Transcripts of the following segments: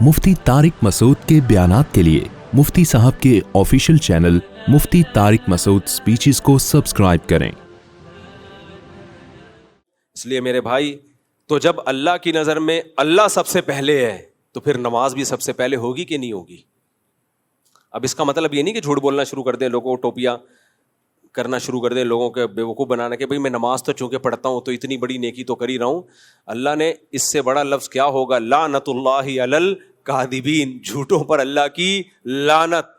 مفتی طارق مسعود کے بیانات کے لیے مفتی صاحب کے آفیشیل چینل مفتی طارق مسعود سپیچز کو سبسکرائب کریں۔ اس لیے میرے بھائی، تو جب اللہ کی نظر میں اللہ سب سے پہلے ہے تو پھر نماز بھی سب سے پہلے ہوگی کہ نہیں ہوگی؟ اب اس کا مطلب یہ نہیں کہ جھوٹ بولنا شروع کر دیں، لوگوں کو ٹوپیاں کرنا شروع کر دیں، لوگوں کے بیوقوف بنانا کہ بھئی میں نماز تو چونکہ پڑھتا ہوں تو اتنی بڑی نیکی تو کر ہی رہا ہوں۔ اللہ نے اس سے بڑا لفظ کیا ہوگا؟ لعنت اللہ علی الکاذبین، جھوٹوں پر اللہ کی لعنت۔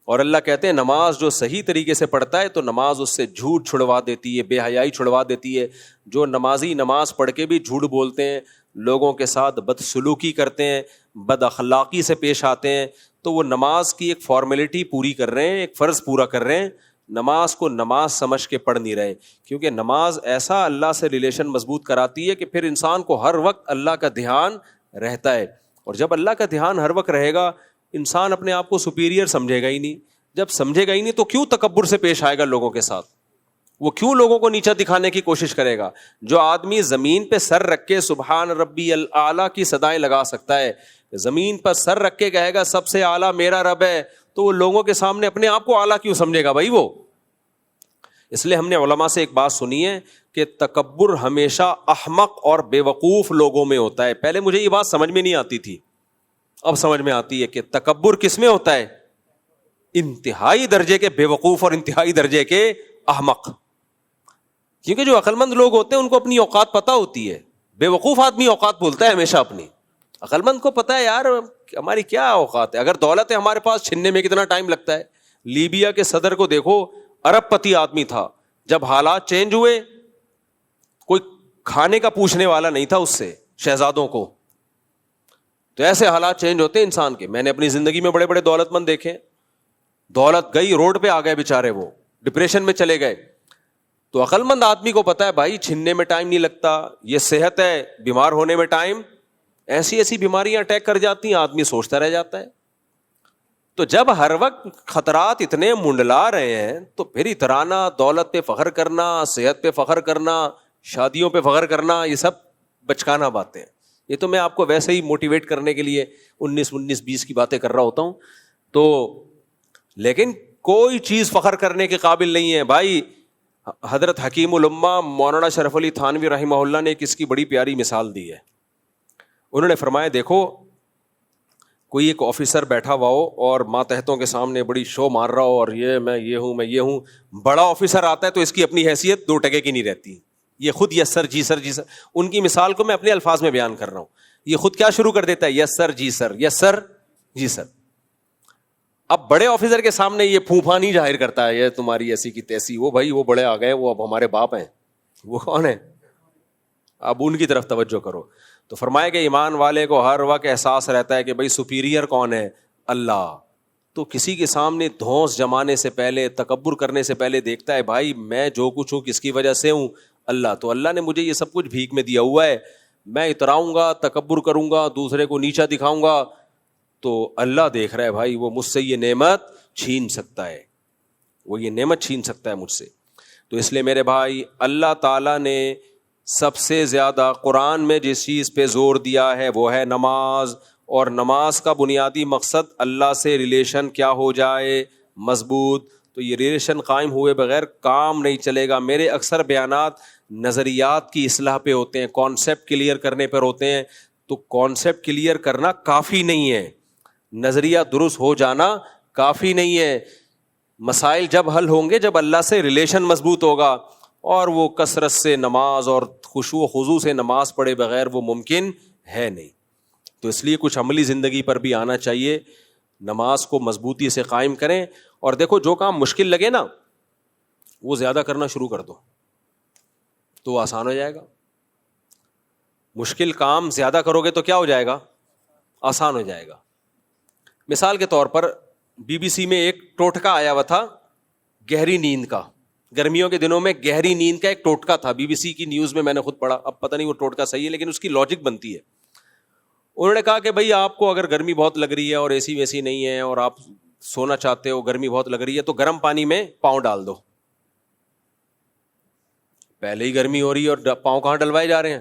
اور اللہ کہتے ہیں نماز جو صحیح طریقے سے پڑھتا ہے تو نماز اس سے جھوٹ چھڑوا دیتی ہے، بے حیائی چھڑوا دیتی ہے۔ جو نمازی نماز پڑھ کے بھی جھوٹ بولتے ہیں، لوگوں کے ساتھ بدسلوکی کرتے ہیں، بد اخلاقی سے پیش آتے ہیں، تو وہ نماز کی ایک فارمیلٹی پوری کر رہے ہیں، ایک فرض پورا کر رہے ہیں، نماز کو نماز سمجھ کے پڑھ نہیں رہے۔ کیونکہ نماز ایسا اللہ سے ریلیشن مضبوط کراتی ہے کہ پھر انسان کو ہر وقت اللہ کا دھیان رہتا ہے، اور جب اللہ کا دھیان ہر وقت رہے گا انسان اپنے آپ کو سپیریئر سمجھے گا ہی نہیں۔ جب سمجھے گا ہی نہیں تو کیوں تکبر سے پیش آئے گا لوگوں کے ساتھ؟ وہ کیوں لوگوں کو نیچا دکھانے کی کوشش کرے گا؟ جو آدمی زمین پہ سر رکھ کے سبحان ربی الاعلیٰ کی صدائیں لگا سکتا ہے، زمین پر سر رکھ کے کہے گا سب سے اعلیٰ میرا رب ہے، تو وہ لوگوں کے سامنے اپنے آپ کو اعلیٰ کیوں سمجھے گا بھائی وہ؟ اس لیے ہم نے علماء سے ایک بات سنی ہے کہ تکبر ہمیشہ احمق اور بے وقوف لوگوں میں ہوتا ہے۔ پہلے مجھے یہ بات سمجھ میں نہیں آتی تھی، اب سمجھ میں آتی ہے کہ تکبر کس میں ہوتا ہے؟ انتہائی درجے کے بے وقوف اور انتہائی درجے کے احمق۔ کیونکہ جو عقل مند لوگ ہوتے ہیں ان کو اپنی اوقات پتہ ہوتی ہے، بے وقوف آدمی اوقات بولتا ہے ہمیشہ اپنی، عقل مند کو پتہ ہے یار ہماری کیا اوقات ہے۔ اگر دولت ہے ہمارے پاس چھننے میں کتنا ٹائم لگتا ہے۔ لیبیا کے صدر کو دیکھو، ارب پتی آدمی تھا، جب حالات چینج ہوئے کوئی کھانے کا پوچھنے والا نہیں تھا اس سے، شہزادوں کو۔ تو ایسے حالات چینج ہوتے ہیں انسان کے۔ میں نے اپنی زندگی میں بڑے بڑے دولت مند دیکھے، دولت گئی روڈ پہ آ گئے بیچارے، وہ ڈپریشن میں چلے گئے۔ تو عقل مند آدمی کو پتا ہے بھائی چھننے میں ٹائم نہیں لگتا، یہ صحت ہے، بیمار ہونے میں ٹائم، ایسی ایسی بیماریاں اٹیک کر جاتی ہیں، آدمی سوچتا رہ جاتا ہے۔ تو جب ہر وقت خطرات اتنے منڈلا رہے ہیں تو پھر اترانا، دولت پہ فخر کرنا، صحت پہ فخر کرنا، شادیوں پہ فخر کرنا، یہ سب بچکانا باتیں ہیں۔ یہ تو میں آپ کو ویسے ہی موٹیویٹ کرنے کے لیے 19 کی باتیں کر رہا ہوتا ہوں، تو لیکن کوئی چیز فخر کرنے کے قابل نہیں ہے بھائی۔ حضرت حکیم الامہ مولانا شرف علی تھانوی رحمہ اللہ نے اس کی بڑی پیاری مثال دی ہے۔ انہوں نے فرمایا دیکھو کوئی ایک آفیسر بیٹھا ہوا ہو اور ماتحتوں کے سامنے بڑی شو مار رہا ہو، اور یہ میں یہ ہوں، میں یہ ہوں۔ بڑا آفیسر آتا ہے تو اس کی اپنی حیثیت 2 ٹکے کی نہیں رہتی، یہ خود یس سر جی سر جی سر۔ ان کی مثال کو میں اپنے الفاظ میں بیان کر رہا ہوں۔ یہ خود کیا شروع کر دیتا ہے؟ یس سر جی سر، یس سر جی سر۔ اب بڑے آفیسر کے سامنے یہ پھوپھا نہیں ظاہر کرتا ہے، یہ تمہاری ایسی کی تیسی، وہ بھائی وہ بڑے آ گئے، وہ اب ہمارے باپ ہیں۔ وہ کون ہے؟ اب ان کی طرف توجہ کرو۔ تو فرمایا کہ ایمان والے کو ہر وقت احساس رہتا ہے کہ بھائی سپیریئر کون ہے؟ اللہ۔ تو کسی کے سامنے دھونس جمانے سے پہلے، تکبر کرنے سے پہلے دیکھتا ہے بھائی میں جو کچھ ہوں کس کی وجہ سے ہوں؟ اللہ۔ تو اللہ نے مجھے یہ سب کچھ بھیک میں دیا ہوا ہے، میں اتراؤں گا، تکبر کروں گا، دوسرے کو نیچا دکھاؤں گا تو اللہ دیکھ رہا ہے بھائی وہ مجھ سے یہ نعمت چھین سکتا ہے، وہ یہ نعمت چھین سکتا ہے مجھ سے۔ تو اس لیے میرے بھائی اللہ تعالیٰ نے سب سے زیادہ قرآن میں جس چیز پہ زور دیا ہے وہ ہے نماز، اور نماز کا بنیادی مقصد اللہ سے ریلیشن کیا ہو جائے؟ مضبوط۔ تو یہ ریلیشن قائم ہوئے بغیر کام نہیں چلے گا۔ میرے اکثر بیانات نظریات کی اصلاح پہ ہوتے ہیں، کانسیپٹ کلیئر کرنے پر ہوتے ہیں۔ تو کانسیپٹ کلیئر کرنا کافی نہیں ہے، نظریہ درست ہو جانا کافی نہیں ہے۔ مسائل جب حل ہوں گے جب اللہ سے ریلیشن مضبوط ہوگا، اور وہ کثرت سے نماز اور خشوع و خضوع سے نماز پڑھے بغیر وہ ممکن ہے نہیں۔ تو اس لیے کچھ عملی زندگی پر بھی آنا چاہیے، نماز کو مضبوطی سے قائم کریں۔ اور دیکھو جو کام مشکل لگے نا وہ زیادہ کرنا شروع کر دو تو وہ آسان ہو جائے گا۔ مشکل کام زیادہ کرو گے تو کیا ہو جائے گا؟ آسان ہو جائے گا۔ مثال کے طور پر BBC میں ایک ٹوٹکا آیا ہوا تھا گہری نیند کا، گرمیوں کے دنوں میں گہری نیند کا ایک ٹوٹکا تھا، BBC کی نیوز میں میں نے خود پڑھا، اب پتہ نہیں وہ ٹوٹکا صحیح ہے لیکن اس کی لاجک بنتی ہے۔ انہوں نے کہا کہ بھائی آپ کو اگر گرمی بہت لگ رہی ہے اور AC ویسی نہیں ہے اور آپ سونا چاہتے ہو، گرمی بہت لگ رہی ہے، تو گرم پانی میں پاؤں ڈال دو۔ پہلے ہی گرمی ہو رہی ہے اور پاؤں کہاں ڈلوائے جا رہے ہیں؟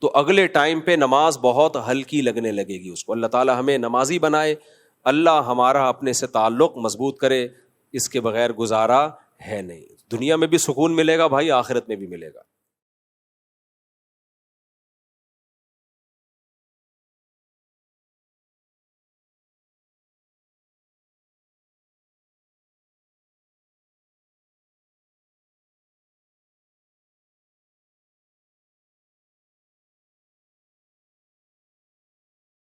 تو اگلے ٹائم پہ نماز بہت ہلکی لگنے لگے گی اس کو. اللہ تعالیٰ ہمیں نمازی بنائے, اللہ ہمارا اپنے سے تعلق مضبوط کرے, اس کے بغیر گزارا ہے نہیں. دنیا میں بھی سکون ملے گا بھائی, آخرت میں بھی ملے گا.